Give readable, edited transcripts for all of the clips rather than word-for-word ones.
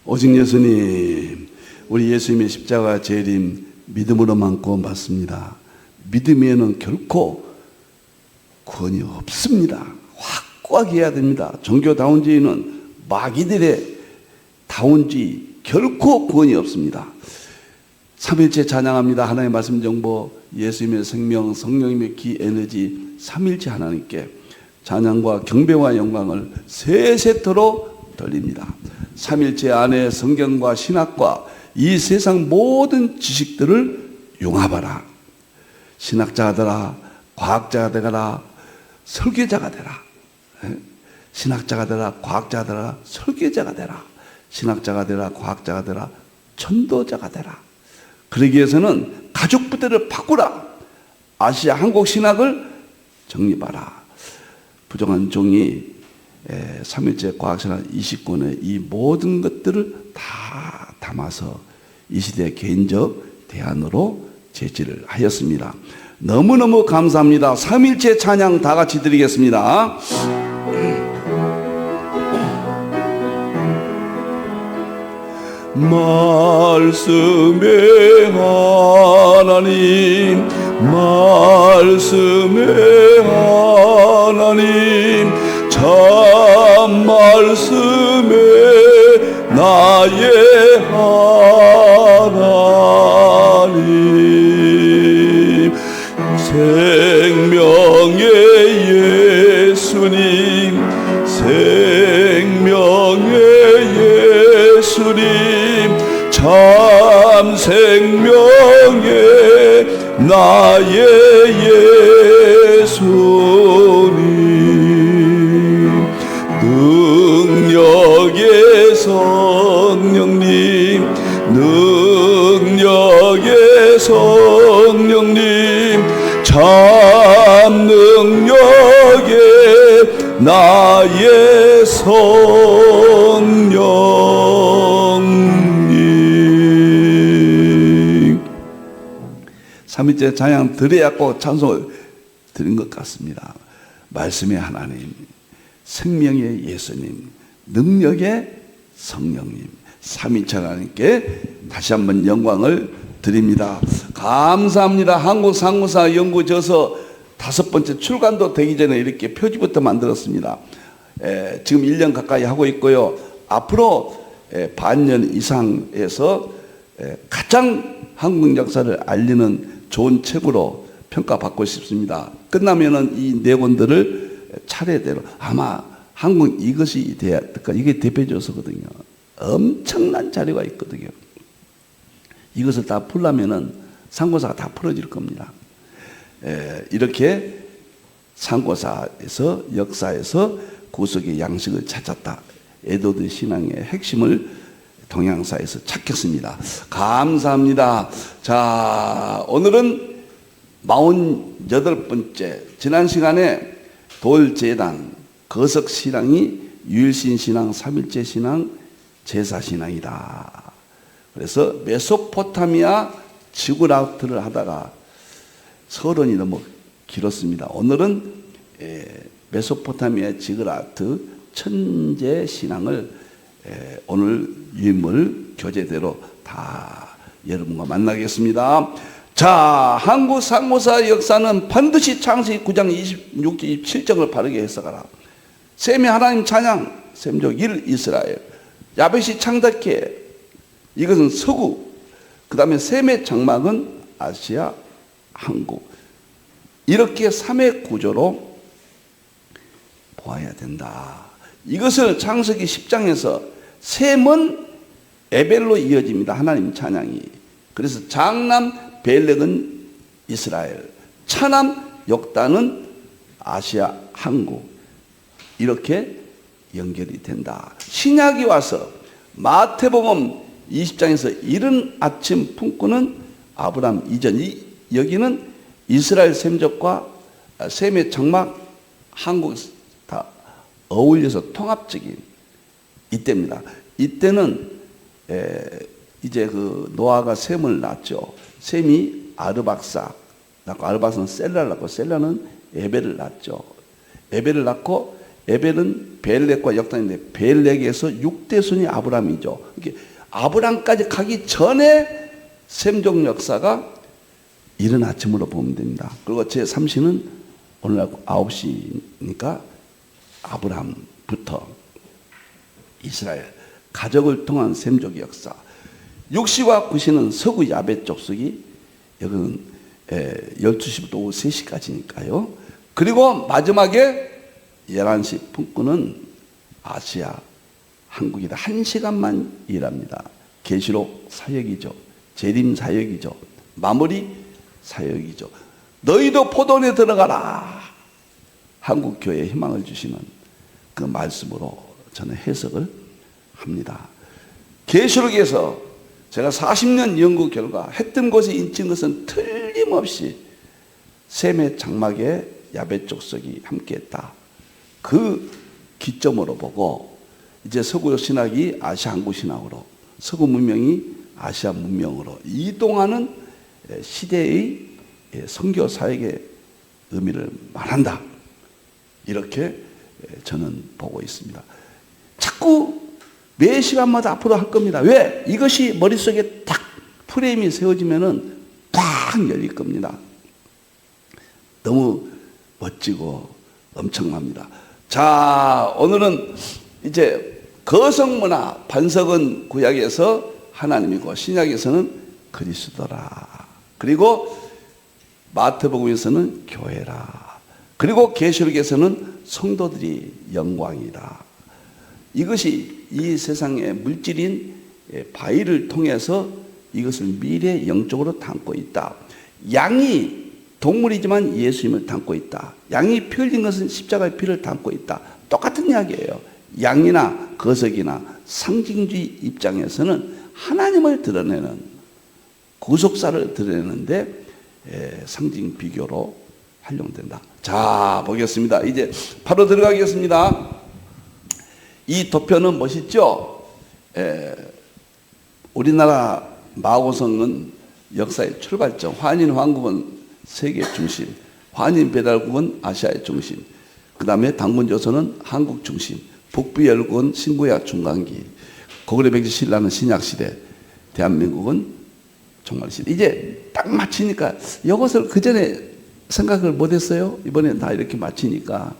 오직 예수님, 우리 예수님의 십자가 재림 믿음으로만 구원받습니다. 믿음에는 결코 구원이 없습니다. 확고하게 해야 됩니다. 종교다운주의는 마귀들의 다운주의, 결코 구원이 없습니다. 삼일체 찬양합니다. 하나님의 말씀 정보, 예수님의 생명, 성령님의 기 에너지, 삼일체 하나님께 찬양과 경배와 영광을 세 세트로 돌립니다. 삼일체 안에 성경과 신학과 이 세상 모든 지식들을 융합하라. 신학자가 되라, 과학자가 되라, 설계자가 되라. 신학자가 되라, 과학자가 되라, 설계자가 되라. 신학자가 되라, 과학자가 되라, 전도자가 되라. 그러기 위해서는 가족 부대를 바꾸라. 아시아 한국 신학을 정립하라. 부정한 종이 삼일째 과학신학 20권의 이 모든 것들을 다 담아서 이 시대의 개인적 대안으로 제시를 하였습니다. 너무너무 감사합니다. 삼일째 찬양 다 같이 드리겠습니다. 말씀의 하나님, 말씀의 하나님, 참 말씀의 나의 하나님, 생명의 예수님, 생명의 예수님, 참 생명의 나의 예수님, 능력의 성령님, 능력의 성령님, 참 능력의 나의 성령님. 삼일째 찬양 드려야 꼭 찬송을 드린 것 같습니다. 말씀의 하나님, 생명의 예수님, 능력의 성령님, 삼위일체 하나님께 다시 한번 영광을 드립니다. 감사합니다. 한국상무사 연구저서 5번째 출간도 되기 전에 이렇게 표지부터 만들었습니다. 지금 1년 가까이 하고 있고요. 앞으로 반년 이상에서 가장 한국 역사를 알리는 좋은 책으로 평가받고 싶습니다. 끝나면은 이 네 권들을 차례대로 아마 한국 이것이 돼야 이게 대표조서거든요. 엄청난 자료가 있거든요. 이것을 다 풀려면은 상고사가 다 풀어질 겁니다. 이렇게 상고사에서 역사에서 구속의 양식을 찾았다. 에드워드 신앙의 핵심을 동양사에서 찾겠습니다. 감사합니다. 자, 오늘은 48번째, 지난 시간에 돌제단, 거석신앙이 유일신신앙, 삼일체신앙, 제사신앙이다. 그래서 메소포타미아 지구라우트를 하다가 서론이 너무 길었습니다. 오늘은 메소포타미아 지구라우트 천재신앙을 오늘 유인물 교재대로 다 여러분과 만나겠습니다. 자, 한국 상고사 역사는 반드시 창세기 9장 26절 27절을 바르게 해석하라. 셈의 하나님 찬양, 셈족 1 이스라엘, 야벳이 창작해, 이것은 서구, 그 다음에 셈의 장막은 아시아 한국. 이렇게 3의 구조로 보아야 된다. 이것을 창세기 10장에서 셈은 에벨로 이어집니다. 하나님 찬양이. 그래서 장남 벨렉은 이스라엘, 차남 욕단은 아시아 한국. 이렇게 연결이 된다. 신약이 와서 마태복음 20장에서 이른 아침 품꾸는 아브라함 이전, 여기는 이스라엘 셈족과 셈의 장막 한국 다 어울려서 통합적인 이때입니다. 이때는 이제 그 노아가 셈을 낳았죠. 셈이 아르박사 낳고, 아르박사는 셀라를 낳고, 셀라는 에벨을 낳았죠. 에벨을 낳고 에벨은 벨렉과 역단인데 벨렉에서 6대손이 아브라함이죠. 이렇게 아브라함까지 가기 전에 셈종 역사가 이른 아침으로 보면 됩니다. 그리고 제3시는 오늘 9시니까 아브라함부터 이스라엘 가족을 통한 셈종 역사. 6시와 9시는 서구 야벳 족속이 여기는 12시부터 오후 3시까지니까요. 그리고 마지막에 11시 품꾼은 아시아 한국이다. 1시간만 일합니다. 계시록 사역이죠. 재림 사역이죠. 마무리 사역이죠. 너희도 포도원에 들어가라. 한국 교회에 희망을 주시는 그 말씀으로 저는 해석을 합니다. 계시록에서 제가 40년 연구 결과 했던 곳에 인친 것은 틀림없이 셈의 장막에 야벳 족속이 함께했다. 그 기점으로 보고 이제 서구 신학이 아시아 한국 신학으로, 서구 문명이 아시아 문명으로 이동하는 시대의 선교 사역의 의미를 말한다. 이렇게 저는 보고 있습니다. 자꾸 매 시간마다 앞으로 할 겁니다. 왜? 이것이 머릿속에 딱 프레임이 세워지면은 꽉 열릴 겁니다. 너무 멋지고 엄청납니다. 자, 오늘은 이제 거성문화, 반석은 구약에서 하나님이고 신약에서는 그리스도라. 그리고 마태복음에서는 교회라. 그리고 계시록에서는 성도들이 영광이라. 이것이 이 세상의 물질인 바위를 통해서 이것을 미래 영적으로 담고 있다. 양이 동물이지만 예수님을 담고 있다. 양이 피 흘린 것은 십자가의 피를 담고 있다. 똑같은 이야기예요. 양이나 거석이나 상징주의 입장에서는 하나님을 드러내는, 구속사를 드러내는데 상징 비교로 활용된다. 자, 보겠습니다. 이제 바로 들어가겠습니다. 이 도표는 멋있죠? 우리나라 마고성은 역사의 출발점, 환인 황국은 세계 중심, 환인 배달국은 아시아의 중심, 그 다음에 당군조선은 한국 중심, 북부열국은 신구약 중간기, 고구려 백제 신라는 신약시대, 대한민국은 종말시대. 이제 딱 맞히니까 이것을 그 전에 생각을 못했어요. 이번에 다 이렇게 맞히니까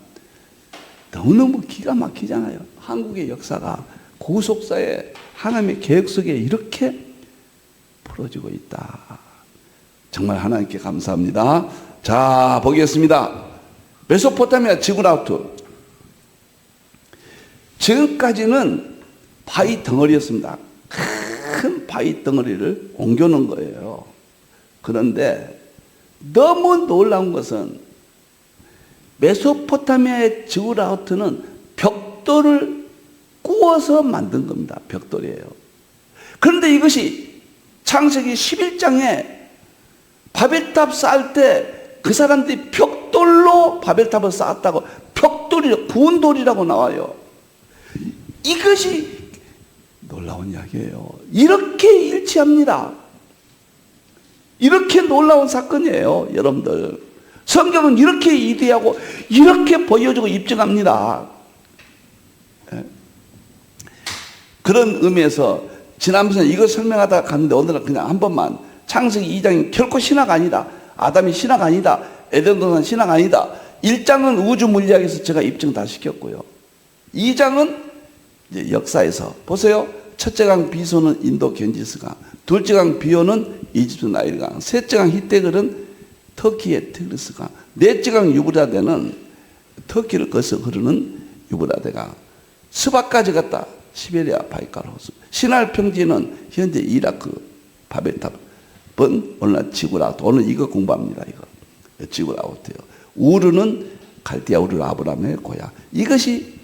너무너무 기가 막히잖아요. 한국의 역사가 구속사의 하나님의 계획 속에 이렇게 풀어지고 있다. 정말 하나님께 감사합니다. 자, 보겠습니다. 메소포타미아 지구라우트. 지금까지는 바위 덩어리였습니다. 큰 바위 덩어리를 옮겨놓은 거예요. 그런데 너무 놀라운 것은 메소포타미아의 지구라우트는 벽돌을 구워서 만든 겁니다. 벽돌이에요. 그런데 이것이 창세기 11장에 바벨탑 쌓을 때 그 사람들이 벽돌로 바벨탑을 쌓았다고, 벽돌이 구운 돌이라고 나와요. 이것이 놀라운 이야기예요. 이렇게 일치합니다. 이렇게 놀라운 사건이에요, 여러분들. 성경은 이렇게 이해하고 이렇게 보여주고 입증합니다. 그런 의미에서 지난번에 이거 설명하다가 갔는데 오늘은 그냥 한 번만, 창세기 2장이 결코 신화가 아니다. 아담이 신화가 아니다. 에덴 동산 신화가 아니다. 1장은 우주 물리학에서 제가 입증 다 시켰고요. 2장은 이제 역사에서 보세요. 첫째 강 비소는 인도 겐지스강, 둘째 강 비오는 이집트 나일강, 셋째 강 히데글은 터키의 티그리스강, 넷째 강 유브라데는 터키를 거쳐 흐르는 유브라데강, 스바까지 갔다 시베리아 바이칼 호수, 시날 평지는 현재 이라크 바벨탑. 오늘 지구라우트. 오늘 이거 공부합니다. 이거 지구라우트요. 우르는 갈대아 우르 아브라함의 고향. 이것이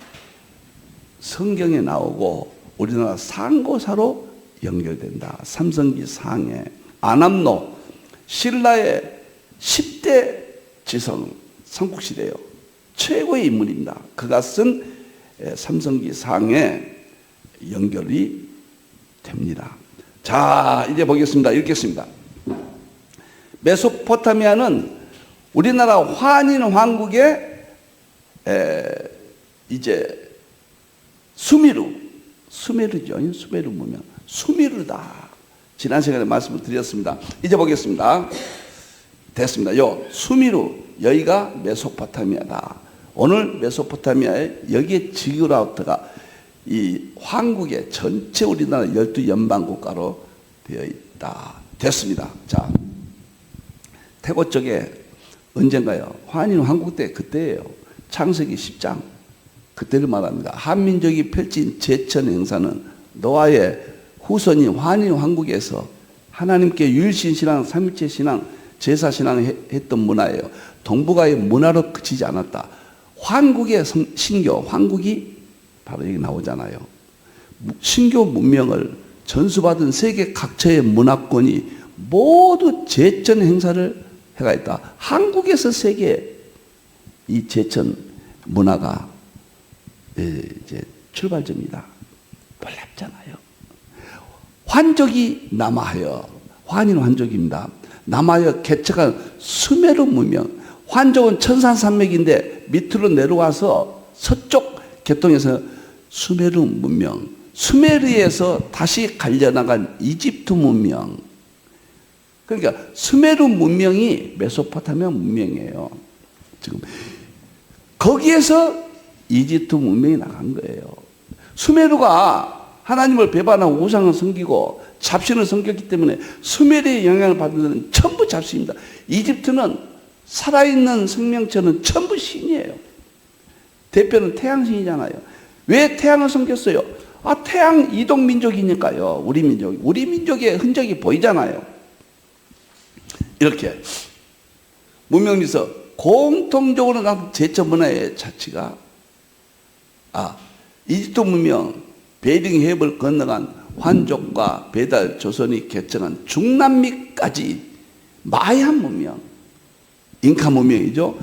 성경에 나오고 우리나라 상고사로 연결된다. 삼성기 상해 아남노 신라의 10대 지성 삼국시대요. 최고의 인물입니다. 그가 쓴 삼성기 상에 연결이 됩니다. 자, 이제 보겠습니다. 읽겠습니다. 메소포타미아는 우리나라 환인 왕국의 이제 수메르죠. 수메르 문명. 수메르다. 지난 시간에 말씀을 드렸습니다. 이제 보겠습니다. 됐습니다. 수메르, 여기가 메소포타미아다. 오늘 메소포타미아에 여기에 지그라우트가 이 황국의 전체 우리나라 12연방 국가로 되어 있다. 됐습니다. 자, 태고 쪽에 언젠가요? 환인 황국 때 그때예요. 창세기 10장. 그때를 말합니다. 한민족이 펼친 제천 행사는 노아의 후손인 환인 황국에서 하나님께 유일신 신앙, 삼위일체 신앙, 제사 신앙을 했던 문화예요. 동북아의 문화로 그치지 않았다. 환국의 신교, 황국이 바로 여기 나오잖아요. 신교 문명을 전수받은 세계 각처의 문화권이 모두 제천 행사를 해가 있다. 한국에서 세계 이 제천 문화가 이제 출발점이다. 놀랍잖아요. 환족이 남아하여, 환인 환족입니다. 남아하여 개척한 수메르 문명. 환족은 천산산맥인데 밑으로 내려와서 서쪽 계통에서 수메르 문명, 수메르에서 다시 갈려나간 이집트 문명. 그러니까 수메르 문명이 메소포타미아 문명이에요. 지금 거기에서 이집트 문명이 나간 거예요. 수메르가 하나님을 배반하고 우상을 섬기고 잡신을 섬겼기 때문에 수메르의 영향을 받는 데는 전부 잡신입니다. 이집트는 살아있는 생명체는 전부 신이에요. 대표는 태양신이잖아요. 왜 태양을 섬겼어요? 태양 이동 민족이니까요. 우리 민족의 흔적이 보이잖아요. 이렇게 문명에서 공통적으로 나온 제천 문화의 자치가 이집트 문명, 베링 해협을 건너간 환족과 배달 조선이 개척한 중남미까지 마야 문명, 잉카 문명이죠.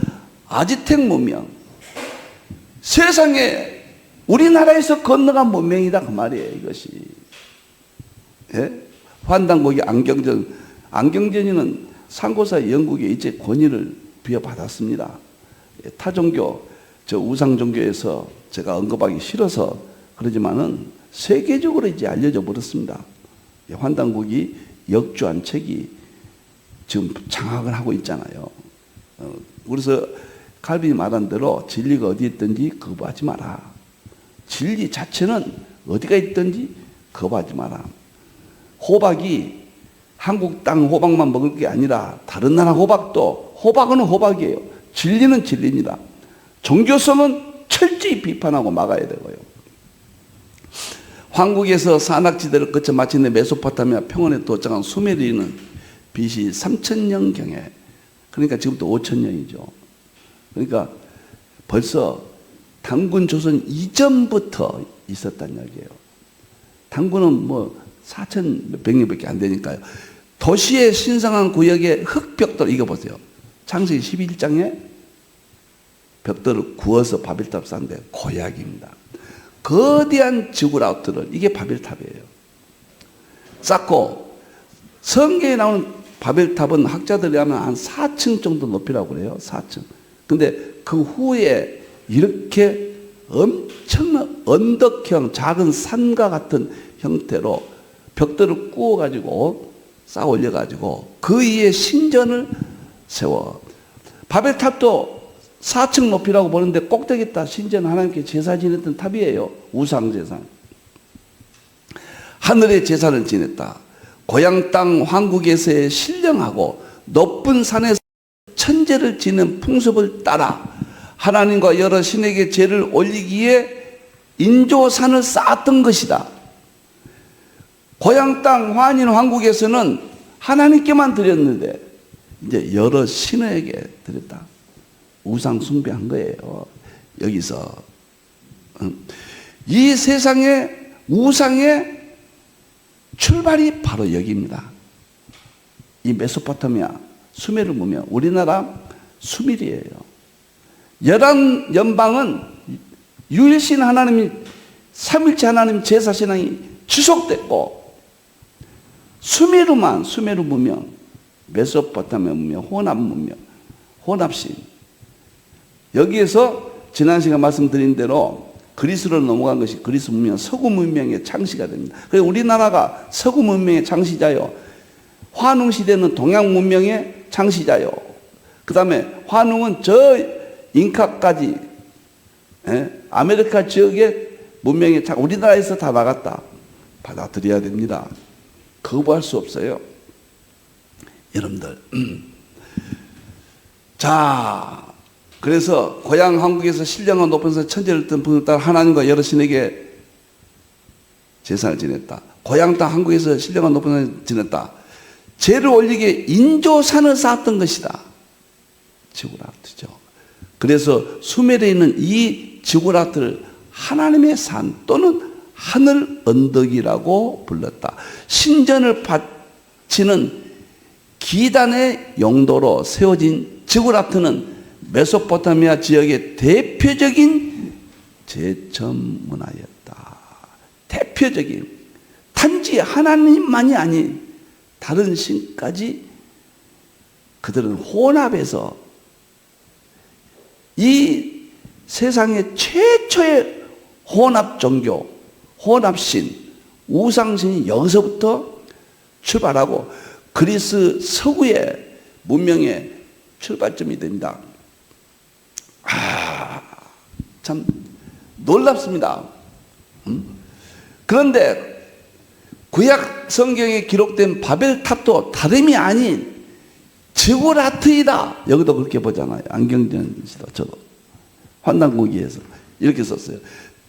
아즈텍 문명, 세상에 우리나라에서 건너간 문명이다 그 말이에요. 이것이 환단국이 안경전이는 상고사 영국에 이제 권위를 부여받았습니다. 타종교, 우상종교에서 제가 언급하기 싫어서 그러지만은 세계적으로 이제 알려져 버렸습니다. 환단국이 역주한 책이 지금 장악을 하고 있잖아요. 그래서 칼빈이 말한 대로 진리가 어디 있든지 거부하지 마라. 진리 자체는 어디가 있든지 거부하지 마라. 호박이 한국 땅 호박만 먹을 게 아니라 다른 나라 호박도 호박은 호박이에요. 진리는 진리입니다. 종교성은 철저히 비판하고 막아야 되고요. 황국에서 산악지대를 거쳐 마침내 메소포타미아 평원에 도착한 수메르인은 BC 3000년경에, 그러니까 지금부터 5000년이죠. 그러니까 벌써 단군 조선 이전부터 있었단 이야기예요. 단군은 4100년밖에 안 되니까요. 도시의 신성한 구역의 흙벽돌, 이거 보세요. 창세기 11장에 벽돌을 구워서 바벨탑 쌓는데 고약입니다. 거대한 지구라우트를, 이게 바벨탑이에요. 쌓고 성경에 나오는 바벨탑은 학자들이 하면 한 4층 정도 높이라고 그래요. 4층. 근데 그 후에 이렇게 엄청난 언덕형 작은 산과 같은 형태로 벽돌을 구워가지고 쌓아 올려가지고 그 위에 신전을 세워. 바벨탑도 4층 높이라고 보는데 꼭대기 다 신전, 하나님께 제사 지냈던 탑이에요. 우상 제사. 하늘의 제사를 지냈다. 고향 땅 황국에서의 신령하고 높은 산에서 천제를 지는 풍습을 따라 하나님과 여러 신에게 제를 올리기에 인조산을 쌓았던 것이다. 고향 땅 환인 황국에서는 하나님께만 드렸는데 이제 여러 신에게 드렸다. 우상 숭배한 거예요. 여기서 이 세상의 우상의 출발이 바로 여기입니다. 이 메소포타미아 수메르 문명, 우리나라 수밀이에요. 11연방은 유일신 하나님이, 삼일체 하나님 제사 신앙이 지속됐고, 수메르 문명, 메소포타미아 문명, 혼합 문명, 혼합신, 여기에서 지난 시간 말씀드린 대로 그리스로 넘어간 것이 그리스 문명, 서구 문명의 창시가 됩니다. 그래서 우리나라가 서구 문명의 창시자요. 환웅 시대는 동양 문명의 창시자요. 그 다음에 환웅은 저 잉카까지 아메리카 지역의 문명의 우리나라에서 다 나갔다. 받아들여야 됩니다. 거부할 수 없어요. 여러분들. 자, 그래서 고향 한국에서 신령한 높은 산 천지를 뜬 분을 따라 하나님과 여러 신에게 제사를 지냈다. 고향 땅 한국에서 신령한 높은 산을 지냈다. 죄를 올리기에 인조산을 쌓았던 것이다. 지구라트죠. 그래서 수멜에 있는 이 지구라트를 하나님의 산 또는 하늘 언덕이라고 불렀다. 신전을 바치는 기단의 용도로 세워진 지구라트는 메소포타미아 지역의 대표적인 제천 문화였다. 대표적인, 단지 하나님만이 아닌 다른 신까지 그들은 혼합해서 이 세상의 최초의 혼합 종교, 혼합신, 우상신이 여기서부터 출발하고 그리스 서구의 문명의 출발점이 됩니다. 참 놀랍습니다. 그런데 구약 성경에 기록된 바벨탑도 다름이 아닌 지구라트이다. 여기도 그렇게 보잖아요. 안경전 씨도 저도 환단고기에서 이렇게 썼어요.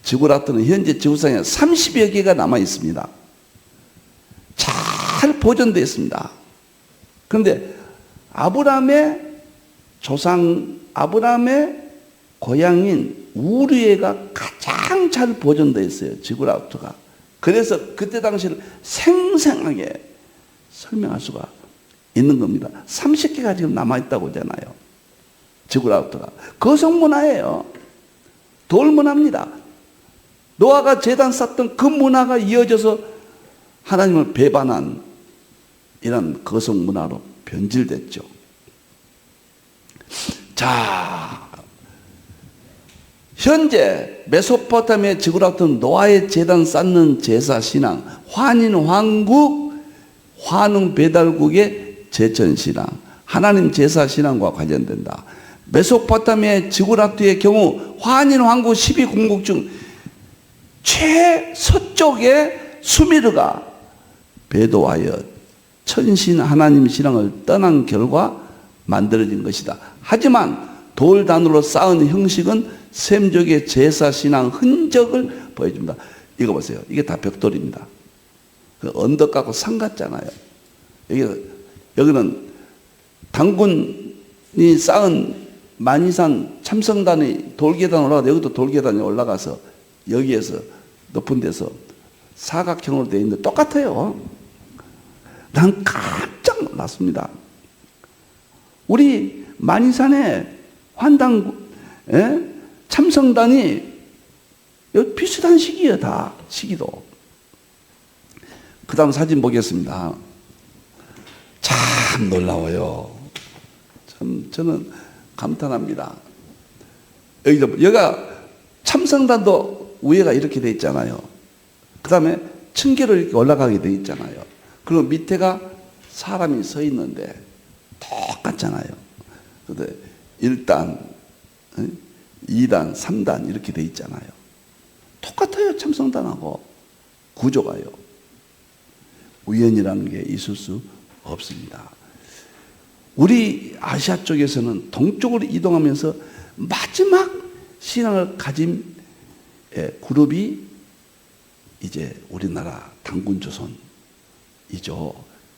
지구라트는 현재 지구상에 30여 개가 남아 있습니다. 잘 보존되어 있습니다. 그런데 아브라함의 조상, 아브라함의 고향인 우르에가 가장 잘 보존되어 있어요. 지구라트가. 그래서 그때 당시를 생생하게 설명할 수가 있는 겁니다. 30개가 지금 남아있다고 하잖아요. 지구라트가. 거성문화예요. 돌문화입니다. 노아가 제단 쌓던 그 문화가 이어져서 하나님을 배반한 이런 거성문화로 변질됐죠. 자, 현재 메소포타미아 지구라트는 노아의 제단 쌓는 제사 신앙, 환인 황국, 환웅 배달국의 제천 신앙, 하나님 제사 신앙과 관련된다. 메소포타미아 지구라트의 경우 환인 황국 12공국 중 최서쪽의 수미르가 배도하여 천신 하나님 신앙을 떠난 결과 만들어진 것이다. 하지만 돌단으로 쌓은 형식은 셈족의 제사 신앙 흔적을 보여줍니다. 이거 보세요. 이게 다 벽돌입니다. 그 언덕 갖고 산 같잖아요. 여기는 당군이 쌓은 만이산 참성단이 돌계단 올라가서 여기도 돌계단이 올라가서 여기에서 높은 데서 사각형으로 되어 있는데 똑같아요. 난 깜짝 놀랐습니다. 우리 만이산의 환당 참성단이 비슷한 시기예요. 다 시기도. 그 다음 사진 보겠습니다. 참 놀라워요. 참 저는 감탄합니다. 여기가 참성단도 위에가 이렇게 돼 있잖아요. 그 다음에 층계로 이렇게 올라가게 돼 있잖아요. 그리고 밑에가 사람이 서 있는데 똑같잖아요. 근데 1단, 2단, 3단 이렇게 돼 있잖아요. 똑같아요. 참성단하고 구조가요. 우연이라는 게 있을 수 없습니다. 우리 아시아 쪽에서는 동쪽으로 이동하면서 마지막 신앙을 가진 그룹이 이제 우리나라 당군조선이죠.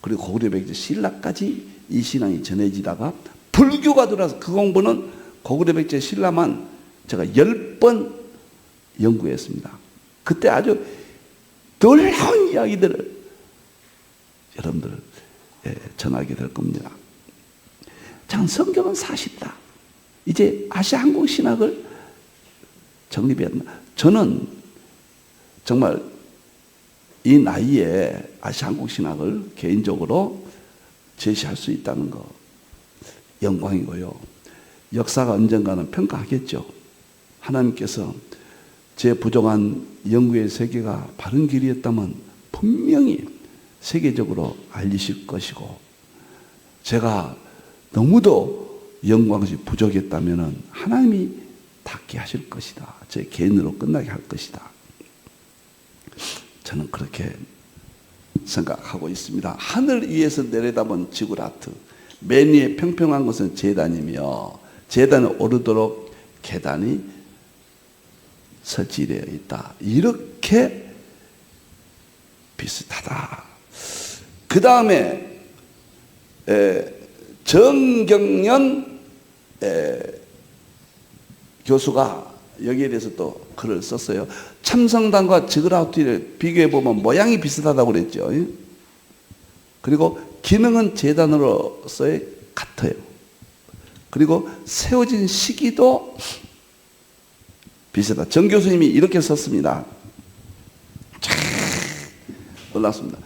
그리고 고구려 백제 신라까지 이 신앙이 전해지다가 불교가 들어와서 그 공부는 고구려 백제 신라만 제가 10번 연구했습니다. 그때 아주 놀라운 이야기들을 여러분들 전하게 될 겁니다. 참 성경은 사실이다. 이제 아시아 한국 신학을 정립해야 된다. 저는 정말 이 나이에 아시아 한국 신학을 개인적으로 제시할 수 있다는 거 영광이고요. 역사가 언젠가는 평가하겠죠. 하나님께서 제 부족한 연구의 세계가 바른 길이었다면 분명히 세계적으로 알리실 것이고, 제가 너무도 연구한 것이 부족했다면 하나님이 닫게 하실 것이다. 제 개인으로 끝나게 할 것이다. 저는 그렇게 생각하고 있습니다. 하늘 위에서 내려다본 지구라트, 맨 위에 평평한 것은 제단이며 제단에 오르도록 계단이 설치되어 있다. 이렇게 비슷하다. 그 다음에 정경련 교수가 여기에 대해서 또 글을 썼어요. 참성단과 지그라우티를 비교해보면 모양이 비슷하다고 그랬죠. 그리고 기능은 재단으로서의 같아요. 그리고 세워진 시기도 비슷하다. 정 교수님이 이렇게 썼습니다. 참 놀랐습니다.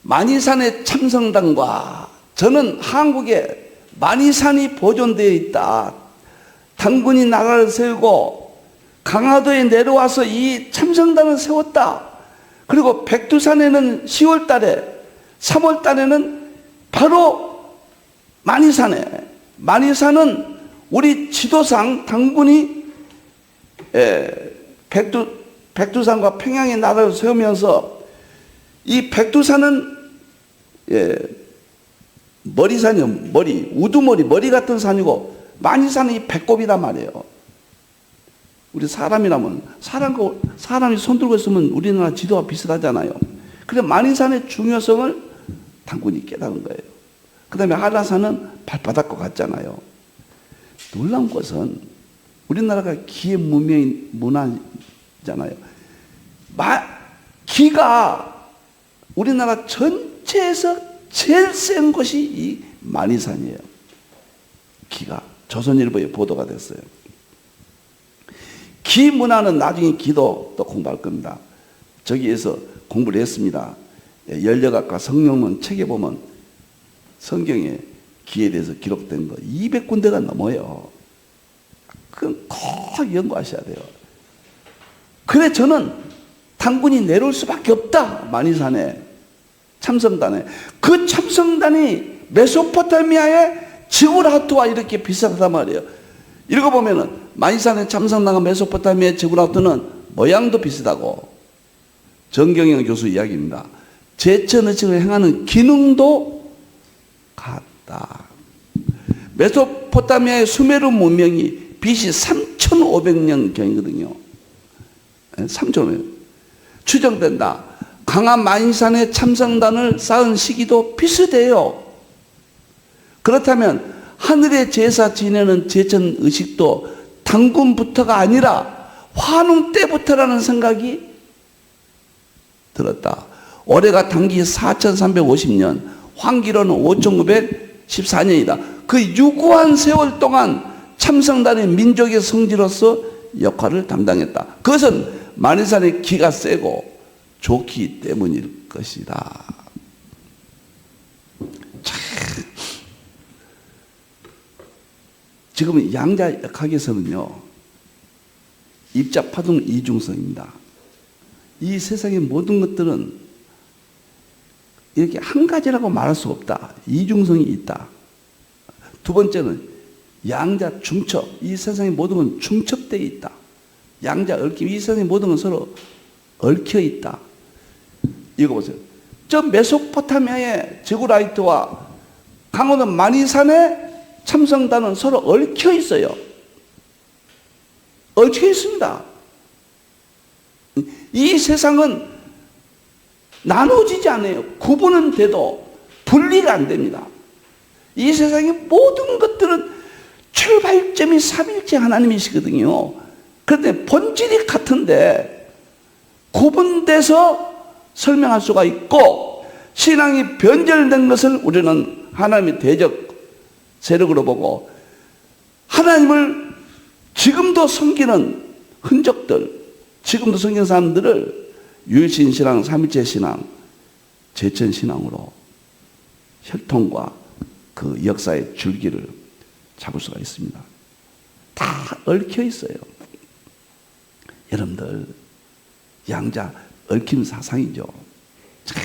만이산의 참성단과, 저는 한국에 만이산이 보존되어 있다. 당군이 나라를 세우고 강화도에 내려와서 이 참성단을 세웠다. 그리고 백두산에는 10월 달에, 3월 달에는 바로 만이산은 우리 지도상 당군이 백두산과 평양의 나라를 세우면서, 이 백두산은 머리산이요. 우두머리, 머리 같은 산이고, 만이산은 이 배꼽이란 말이에요. 우리 사람이라면, 사람이 손 들고 있으면 우리나라 지도와 비슷하잖아요. 그래서 만이산의 중요성을 당군이 깨달은 거예요. 그 다음에 한라산은 발바닥과 같잖아요. 놀라운 것은 우리나라가 기의 문화잖아요. 기가 우리나라 전체에서 제일 센 것이 이 만이산이에요. 기가. 조선일보에 보도가 됐어요. 기 문화는 나중에 기도 또 공부할 겁니다. 저기에서 공부를 했습니다. 열려각과 성령론 책에 보면 성경에 기에 대해서 기록된 거 200군데가 넘어요. 그건 꼭 연구하셔야 돼요. 그래 저는 당군이 내려올 수밖에 없다. 만이산에, 참성단에. 그 참성단이 메소포타미아의 지구라트와 이렇게 비슷하단 말이에요. 읽어보면은 만이산의 참성단과 메소포타미아의 지구라트는 모양도 비슷하고, 정경영 교수 이야기입니다. 제천의식을 행하는 기능도 같다. 메소포타미아의 수메르 문명이 BC 3500년경이거든요. 3,500년. 추정된다. 강한 만이산의 참성단을 쌓은 시기도 비슷해요. 그렇다면 하늘의 제사 지내는 제천의식도 당군부터가 아니라 환웅 때부터라는 생각이 들었다. 올해가 당기 4350년, 환기로는 5914년이다. 그 유구한 세월 동안 참성단의 민족의 성지로서 역할을 담당했다. 그것은 만이산의 기가 세고 좋기 때문일 것이다. 참. 지금 양자 역학에서는요, 입자파동 이중성입니다. 이 세상의 모든 것들은 이렇게 한 가지라고 말할 수 없다. 이중성이 있다. 두 번째는 양자 중첩. 이 세상의 모든 건 중첩되어 있다. 양자 얽힘. 이 세상의 모든 건 서로 얽혀 있다. 이거 보세요. 저 메소포타미아의 지구라이트와 강원도 만이산의 참성단은 서로 얽혀 있어요. 얽혀 있습니다. 이 세상은 나눠지지 않아요. 구분은 돼도 분리가 안 됩니다. 이 세상의 모든 것들은 출발점이 삼일째 하나님이시거든요. 그런데 본질이 같은데 구분돼서 설명할 수가 있고, 신앙이 변절된 것을 우리는 하나님의 대적 세력으로 보고, 하나님을 지금도 섬기는 흔적들, 지금도 섬기는 사람들을 유일신 신앙, 삼일체 신앙, 제천 신앙으로 혈통과 그 역사의 줄기를 잡을 수가 있습니다. 다 얽혀 있어요. 여러분들, 양자 얽힘 사상이죠. 참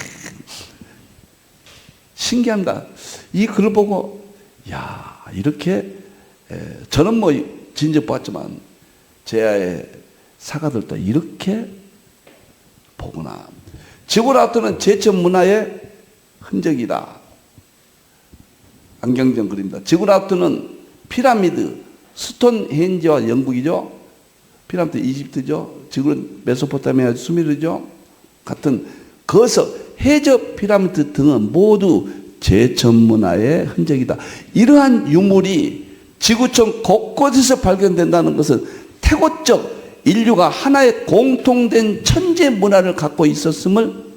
신기합니다. 이 글을 보고, 야, 이렇게, 저는 뭐 진즉 봤지만, 제야의 사가들도 이렇게 보구나. 지구라프트는 제천 문화의 흔적이다. 안경정 그립니다. 지구라프트는 피라미드, 스톤헨지와 영국이죠. 피라미드 이집트죠. 지구는 메소포타미아 수메르죠. 같은 거석, 해저 피라미드 등은 모두 제천 문화의 흔적이다. 이러한 유물이 지구촌 곳곳에서 발견된다는 것은 태고적 인류가 하나의 공통된 천재 문화를 갖고 있었음을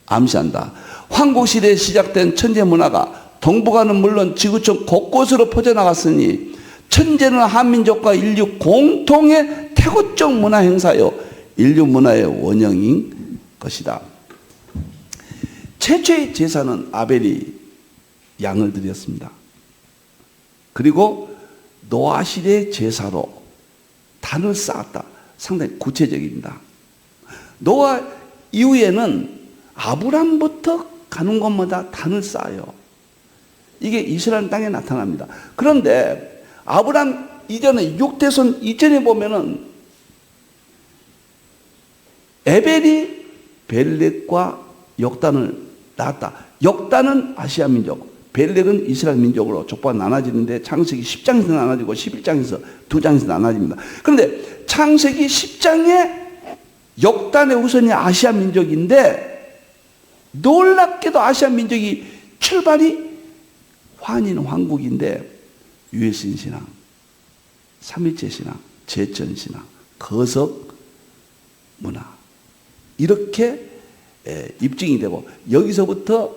암시한다. 황국시대에 시작된 천재 문화가 동북아는 물론 지구촌 곳곳으로 퍼져나갔으니 천재는 한민족과 인류 공통의 태고적 문화 행사요, 인류 문화의 원형인 것이다. 최초의 제사는 아벨이 양을 드렸습니다. 그리고 노아 시대의 제사로 단을 쌓았다. 상당히 구체적입니다. 노아 이후에는 아브람부터 가는 곳마다 단을 쌓아요. 이게 이스라엘 땅에 나타납니다. 그런데 아브람 이전에 6대손 이전에 보면은 에벨이 벨렉과 역단을 낳았다. 역단은 아시아 민족, 벨렉은 이스라엘 민족으로 족보가 나눠지는데 창세기 10장에서 나눠지고 11장에서 2장에서 나눠집니다. 그런데 창세기 10장에 역단의 후손이 아시아 민족인데 놀랍게도 아시아 민족이 출발이 환인 왕국인데 유해신 신앙, 삼일체 신앙, 제천 신앙, 거석 문화 이렇게 입증이 되고 여기서부터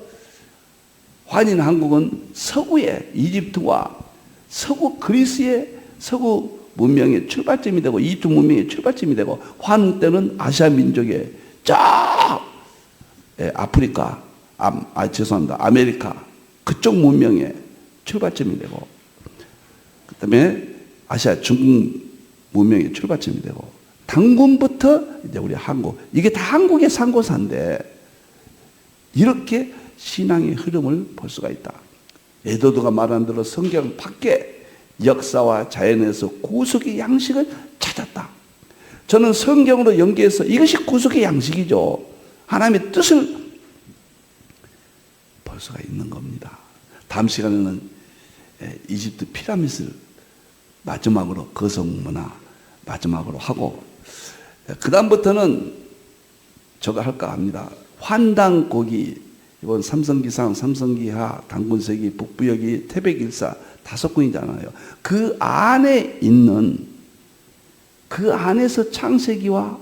환인 한국은 서구의 이집트와 서구 그리스의 서구 문명의 출발점이 되고 이집트 문명의 출발점이 되고 환웅 때는 아시아 민족의 쫙 아프리카, 죄송합니다. 아메리카 그쪽 문명의 출발점이 되고 그 다음에 아시아 중국 문명의 출발점이 되고 당군부터 이제 우리 한국, 이게 다 한국의 상고사인데 이렇게 신앙의 흐름을 볼 수가 있다. 에도드가 말한 대로 성경 밖에 역사와 자연에서 구속의 양식을 찾았다. 저는 성경으로 연계해서 이것이 구속의 양식이죠. 하나님의 뜻을 볼 수가 있는 겁니다. 다음 시간에는 이집트 피라미드를 마지막으로 거성문화 마지막으로 하고 그 다음부터는 저거 할까 합니다. 환당고기 이번 삼성기상, 삼성기하, 당군세기, 북부여기, 태백일사 5군이잖아요. 그 안에 있는 그 안에서 창세기와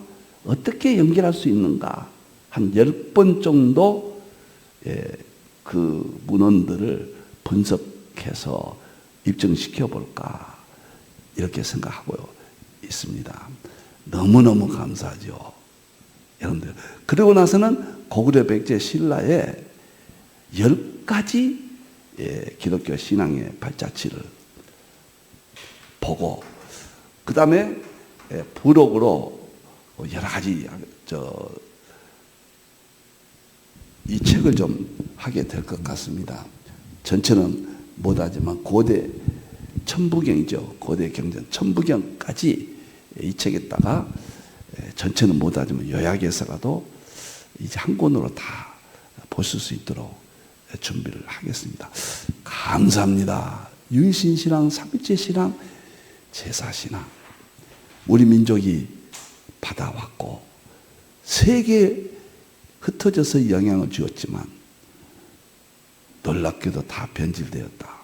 어떻게 연결할 수 있는가 한 10번 정도 그 문헌들을 분석해서 입증시켜 볼까 이렇게 생각하고 있습니다. 너무너무 감사하죠. 여러분들. 그러고 나서는 고구려 백제 신라의 10가지 기독교 신앙의 발자취를 보고 그 다음에 부록으로 여러 가지 이 책을 좀 하게 될 것 같습니다. 전체는 못하지만 고대 천부경이죠. 고대 경전 천부경까지 이 책에다가 전체는 못하지만 요약해서라도 이제 한 권으로 다 보실 수 있도록 준비를 하겠습니다. 감사합니다. 유일신신앙, 삼일체 신앙, 제사신앙 우리 민족이 받아왔고 세계에 흩어져서 영향을 주었지만 놀랍게도 다 변질되었다.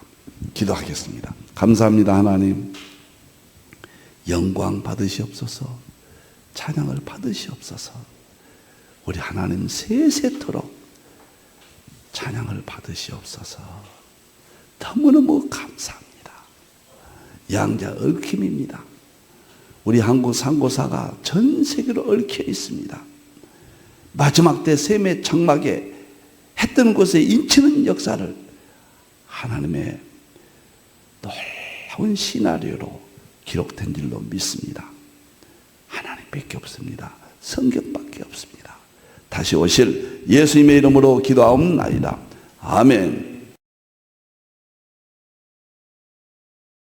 기도하겠습니다. 감사합니다. 하나님 영광 받으시옵소서, 찬양을 받으시옵소서. 우리 하나님 세세토록 찬양을 받으시옵소서. 너무너무 감사합니다. 양자 얽힘입니다. 우리 한국 상고사가 전 세계로 얽혀 있습니다. 마지막 때 셈의 장막에 해 뜨는 곳에 인치는 역사를 하나님의 놀라운 시나리오로 기록된 줄로 믿습니다. 하나님밖에 없습니다. 성경밖에 없습니다. 다시 오실 예수님의 이름으로 기도하옵나이다. 아멘.